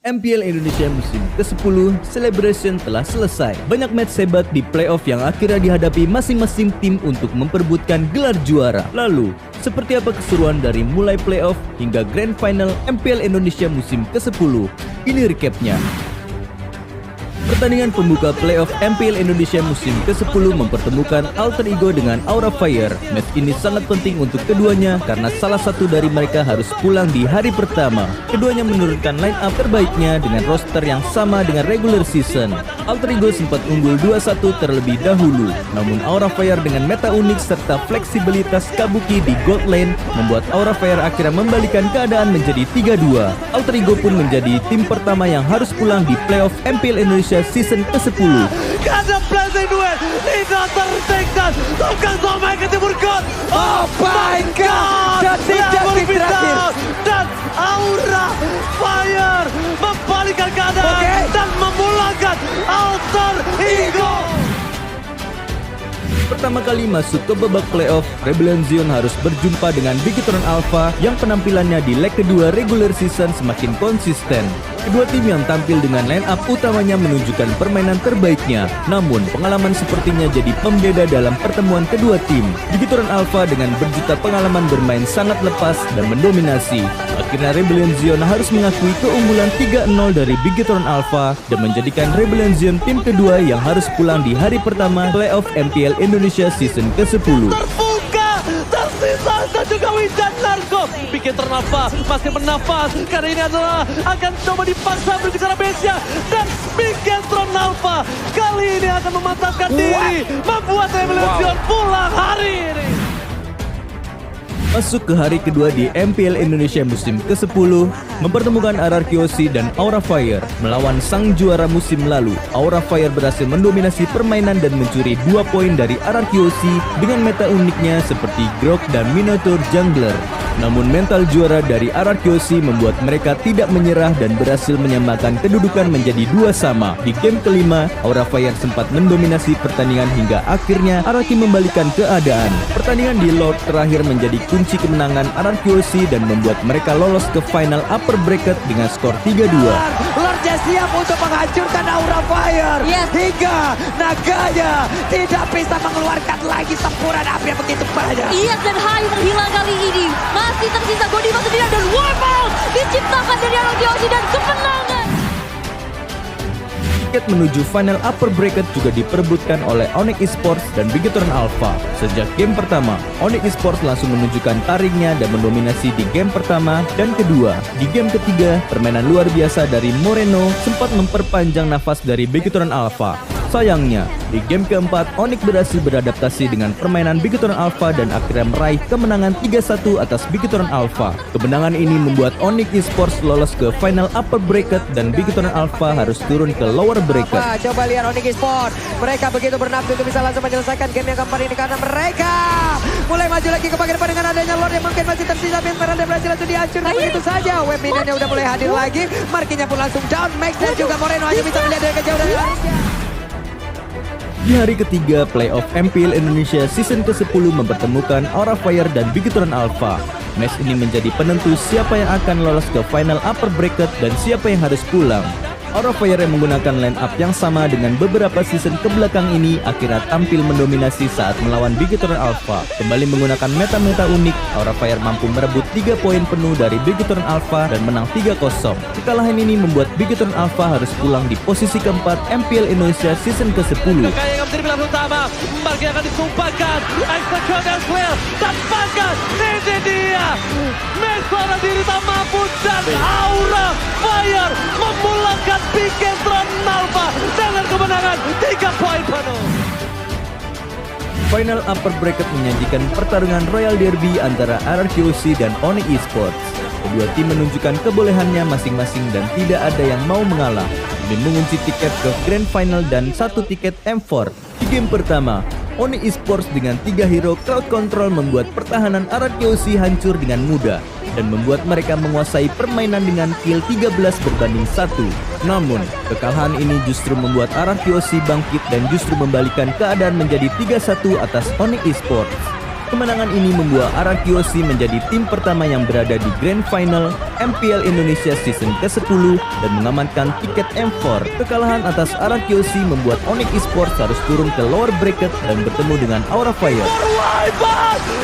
MPL Indonesia musim ke-10 Celebration telah selesai. Banyak match hebat di playoff yang akhirnya dihadapi masing-masing tim untuk memperebutkan gelar juara. Lalu, seperti apa keseruan dari mulai playoff hingga grand final MPL Indonesia musim ke-10? Ini recapnya. Pertandingan pembuka playoff MPL Indonesia musim ke-10 mempertemukan Alter Ego dengan Aura Fire. Match ini sangat penting untuk keduanya karena salah satu dari mereka harus pulang di hari pertama. Keduanya menurunkan line up terbaiknya dengan roster yang sama dengan regular season. Alter Ego sempat unggul 2-1 terlebih dahulu, namun Aura Fire dengan meta unik serta fleksibilitas Kabuki di gold lane membuat Aura Fire akhirnya membalikan keadaan menjadi 3-2. Alter Ego pun menjadi tim pertama yang harus pulang di playoff MPL Indonesia season ke-10. Ada blazing duel, tidak tertekan, tukang somai ke timur got. Oh my god, detik terakhir dan Aura Fire membalikkan keadaan dan memulangkan Alter Ego. Pertama kali masuk ke babak playoff, Rebellion Zion harus berjumpa dengan Bigetron Alpha yang penampilannya di leg kedua regular season semakin konsisten. Kedua tim yang tampil dengan line up utamanya menunjukkan permainan terbaiknya, namun pengalaman sepertinya jadi pembeda dalam pertemuan kedua tim. Bigetron Alpha dengan berjuta pengalaman bermain sangat lepas dan mendominasi. Akhirnya Rebellion Zion harus mengakui keunggulan 3-0 dari Bigetron Alpha dan menjadikan Rebellion Zion tim kedua yang harus pulang di hari pertama playoff MPL Indonesia season ke-10. Terbuka, tersisa dan juga Wijan Narko. Bigetron Alpha masih bernafas karena ini adalah akan coba dipaksa menuju ke arah base-nya, dan Bigetron Alpha kali ini akan memantapkan diri, membuat Rebellion Zion pulang hari ini. Masuk ke hari kedua di MPL Indonesia musim ke-10, mempertemukan RRQoC dan Aura Fire melawan sang juara musim lalu. Aura Fire berhasil mendominasi permainan dan mencuri 2 poin dari RRQoC dengan meta uniknya seperti Grok dan Minotaur Jungler. Namun mental juara dari RRQoC membuat mereka tidak menyerah dan berhasil menyamakan kedudukan menjadi 2 sama. Di game kelima, Aura Fire sempat mendominasi pertandingan hingga akhirnya RRQ membalikan keadaan. Pertandingan di Lord terakhir menjadi kunci kemenangan RRQoC dan membuat mereka lolos ke final upper bracket dengan skor 3-2. Lordnya siap untuk menghancurkan Aura Fire, hingga naganya tidak bisa mengeluarkan lagi semburan api yang begitu banyak. Dan Hai menghilang kali ini. Masih tersisa Godiva sendirian dan wipeout diciptakan dari RRQoC dan kemenangan. Tiket menuju final upper bracket juga diperebutkan oleh Onyx Esports dan Bigetron Alpha. Sejak game pertama, Onyx Esports langsung menunjukkan taringnya dan mendominasi di game pertama dan kedua. Di game ketiga, permainan luar biasa dari Moreno sempat memperpanjang nafas dari Bigetron Alpha. Sayangnya, di game keempat, Onyx berhasil beradaptasi dengan permainan Bigetron Alpha dan akhirnya meraih kemenangan 3-1 atas Bigetron Alpha. Kemenangan ini membuat Onyx Esports lolos ke final upper bracket dan Bigetron Alpha harus turun ke lower bracket. Coba lihat Onyx Esports, mereka begitu bernafsu untuk bisa langsung menyelesaikan game yang keempat ini karena mereka mulai maju lagi ke bagian depan dengan adanya Lord yang mungkin masih tersisa. Merah dan berhasil langsung dihancurkan begitu saja. Web minionnya udah mulai hadir lagi, markinya pun langsung down. Max dan juga Moreno hanya bisa melihat dari kejauhan dari harusnya. Di hari ketiga, playoff MPL Indonesia season ke-10 mempertemukan Aura Fire dan Bigetron Alpha. Match ini menjadi penentu siapa yang akan lolos ke final upper bracket dan siapa yang harus pulang. Aura Fire yang menggunakan line up yang sama dengan beberapa season kebelakang ini akhirnya tampil mendominasi saat melawan Bigetron Alpha. Kembali menggunakan meta-meta unik, Aura Fire mampu merebut 3 poin penuh dari Bigetron Alpha dan menang 3-0. Kekalahan ini membuat Bigetron Alpha harus pulang di posisi keempat MPL Indonesia season ke-10. Kayak yang menjadi pilihan utama, Mark yang akan disumpahkan, execute dan clear, dan bahkan ini dia Mesara diri tak mampu dan Aura Fire memulangkan Bigetron Alpha dengan kemenangan 3 poin penuh. Final upper bracket menyajikan pertarungan Royal Derby antara RRQoC dan Onyx Esports. Kedua tim menunjukkan kebolehannya masing-masing dan tidak ada yang mau mengalah demi mengunci tiket ke Grand Final dan 1 tiket M4. Di game pertama, Onyx Esports dengan 3 hero crowd control membuat pertahanan RRQoC hancur dengan mudah dan membuat mereka menguasai permainan dengan kill 13 berbanding 1. Namun, kekalahan ini justru membuat RRQoC bangkit dan justru membalikan keadaan menjadi 3-1 atas Onyx Esports. Kemenangan ini membawa Arakiosi menjadi tim pertama yang berada di Grand Final MPL Indonesia Season ke-10 dan mengamankan tiket M4. Kekalahan atas Arakiosi membuat Onyx Esports harus turun ke lower bracket dan bertemu dengan Aura Fire.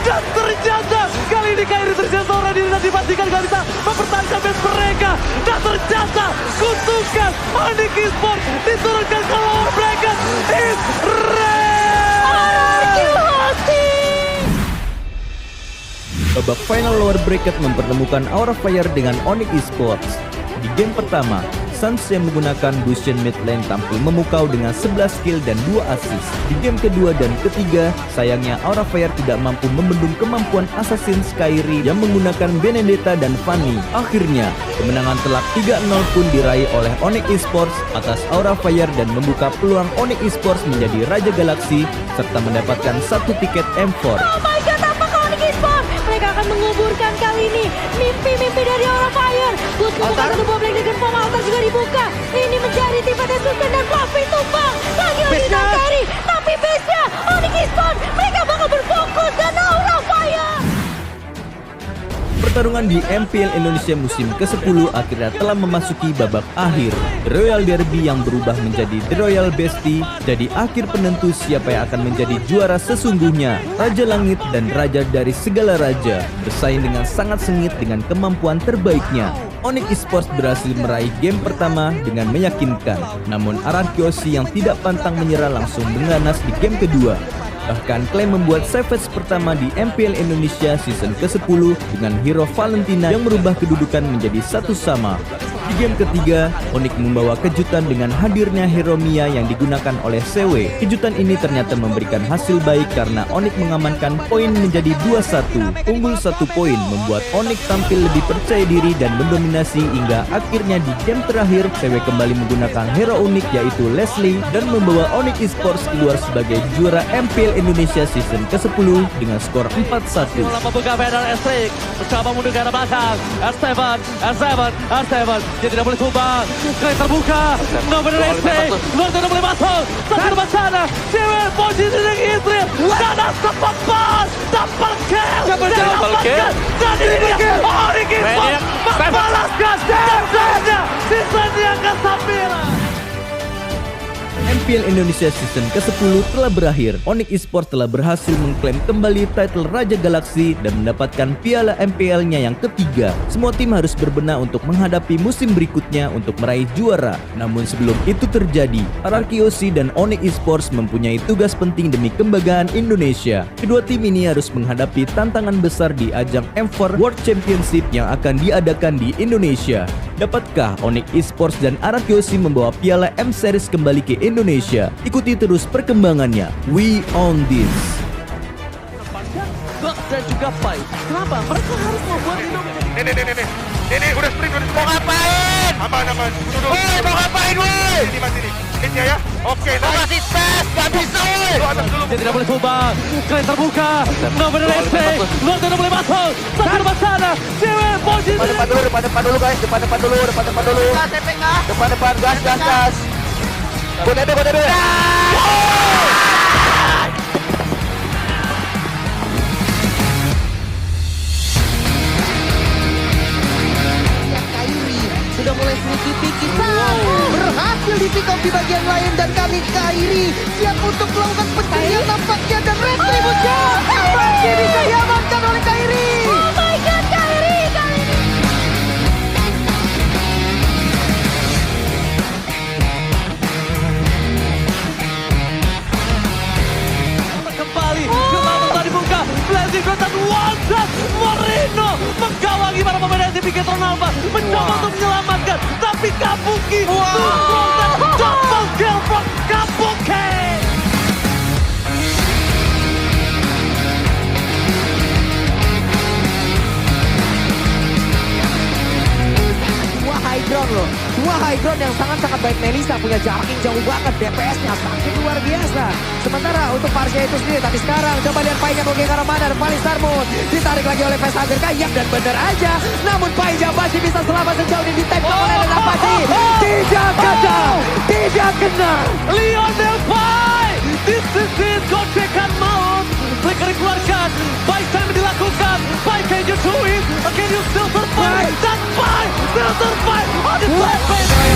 Dan ternyata kali ini KRI terjatuh orang diri dan dipastikan gak bisa mempertahankan match mereka. Dan ternyata kutukan Onyx Esports diturunkan ke lower bracket is Babak final lower bracket mempertemukan Aura Fire dengan Onyx Esports. Di game pertama, Suns yang menggunakan Bushion mid lane tampil memukau dengan 11 kill dan 2 assist. Di game kedua dan ketiga, sayangnya Aura Fire tidak mampu membendung kemampuan Assassin Skyri yang menggunakan Benedetta dan Fanny. Akhirnya, kemenangan telak 3-0 pun diraih oleh Onyx Esports atas Aura Fire dan membuka peluang Onyx Esports menjadi Raja Galaksi serta mendapatkan 1 tiket M4. Oh my god, apakah Onyx Esports? Mereka akan menguburkan kali ini mimpi-mimpi dari Aura Fire. Bus membuka satu bomb lagi dengan form altar juga dibuka. Ini menjadi tipe Susan dan Fluffy tumbang. Lagi-lagi Nakari, tapi base-nya Onyx Esports. Mereka bakal berfokus dan Aura Fire. Pertarungan di MPL Indonesia musim ke-10 akhirnya telah memasuki babak akhir. The Royal Derby yang berubah menjadi The Royal Bestie jadi akhir penentu siapa yang akan menjadi juara sesungguhnya. Raja Langit dan Raja dari segala raja bersaing dengan sangat sengit dengan kemampuan terbaiknya. Onyx Esports berhasil meraih game pertama dengan meyakinkan. Namun Arakiosi yang tidak pantang menyerah langsung mengganas di game kedua. Bahkan klaim membuat Savage pertama di MPL Indonesia season ke-10 dengan hero Valentina yang merubah kedudukan menjadi 1-1. Di game ketiga, Onyx membawa kejutan dengan hadirnya hero Mia yang digunakan oleh CW. Kejutan ini ternyata memberikan hasil baik karena Onyx mengamankan poin menjadi 2-1. Unggul 1 poin membuat Onyx tampil lebih percaya diri dan mendominasi hingga akhirnya di game terakhir CW kembali menggunakan hero unik yaitu Leslie dan membawa Onyx Esports keluar sebagai juara MPL Indonesia season ke-10 dengan skor 4-1. Membuka banner S3, mencoba mundur ke arah belakang. R7 dia tidak boleh tumbang. Kali terbuka, no banner S3, Lord tidak boleh masuk. Satu depan sana, cewek posisi yang istri dan sepapan double kill. Dan ini dia Onyx Esports membalaskan sisanya ke-9. MPL Indonesia season ke-10 telah berakhir. Onyx Esports telah berhasil mengklaim kembali title Raja Galaksi dan mendapatkan piala MPL-nya yang ketiga. Semua tim harus berbenah untuk menghadapi musim berikutnya untuk meraih juara. Namun sebelum itu terjadi, Arakiosi dan Onyx Esports mempunyai tugas penting demi kebanggaan Indonesia. Kedua tim ini harus menghadapi tantangan besar di ajang M4 World Championship yang akan diadakan di Indonesia. Dapatkah Onyx Esports dan Arakiosi membawa piala M-Series kembali ke Indonesia? Ikuti terus perkembangannya. We own this. Dan juga Pai. Kenapa? Mereka harus membuat Ini udah sprint, mau ngapain? Aman. Duduk. Woi, mau ngapain, woi? Sini. Ini ya. Oke, masih space, gak bisa, woi. Lu atas dulu. Dia tidak boleh tumbang. Kali terbuka. No bener SP. Lord tidak boleh masuk. Satu depan sana. Cewek posisi. Depan dulu guys, depan dulu. Depan, gas. Bodede. Sudah mulai sneaky peeky berhasil di pick up di bagian lain dan kali Kairi siap untuk melakukan pencarian nampaknya dan retribution masih bisa diamankan oleh Kairi. Oh my god, Kairi kali ini. Kembali. Gelap tadi buka. Blazing Gotan one shot. Moreno menggawangi para pemain dari Piquetron Alpha. Mencoba untuk menyelamatkan. Tapi Kabuki. Double kill from Kabuki. Dua high ground yang sangat baik. Melissa punya jarak yang jauh banget, DPS-nya sangat luar biasa. Sementara untuk Parsia itu sendiri, tapi sekarang coba lihat Pai-nya mau ke arah mana. Dan paling Starmoon ditarik lagi oleh Vesager, kayak dan bener aja. Namun Pai-nya masih bisa selamat sejauh ini, di-tag oleh Apache. Tidak kena. Lionel Pai. This is it. Gocekan Mount. akan dikeluarkan. Buy time dilakukan. Buy, can you do it? Can you still survive? Dan Buy still survive on the top.